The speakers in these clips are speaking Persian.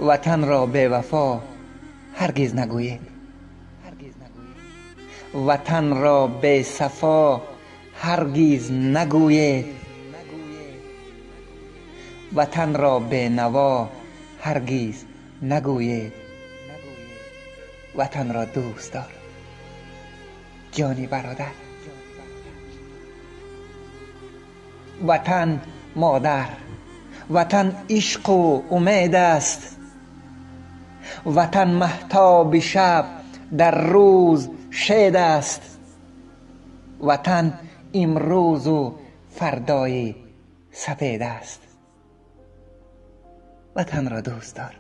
وطن را به وفا هرگز نگویید. وطن را به صفا هرگز نگویید. وطن را به نوا هرگز نگویید. وطن را دوست دار جانی برادر. وطن مادر، وطن عشق و امید است. وطن مهتاب شب در روز شید است. وطن امروز و فردای سپید است. وطن را دوست دار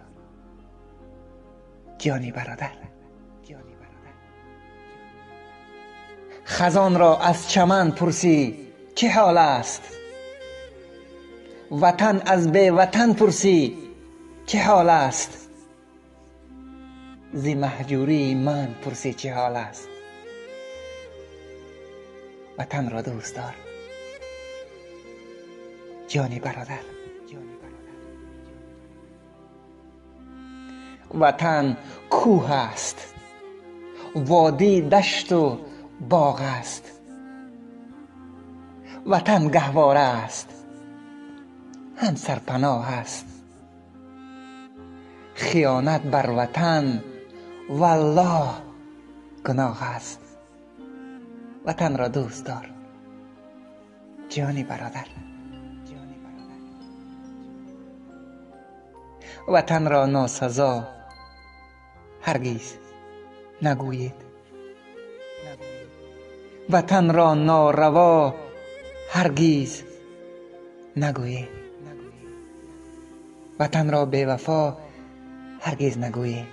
جانی برادر. خزان را از چمن پرسی چه حال است. وطن از بی وطن پرسی چه حال است. ز مهجوری من پرسی چه حال است. وطن را دوست دار جانی برادر. وطن کوه است، وادی دشت و باغ است. وطن گهواره است، هم سرپناه است. خیانت بر وطن والله گناه است. وطن را دوست دار جانی برادر. وطن را ناسزا هرگز نگویید. وطن را ناروا هرگز نگویید. وطن را بی وفا هرگز نگویید.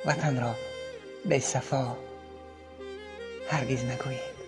وطن را بی صفا هرگز نگویید.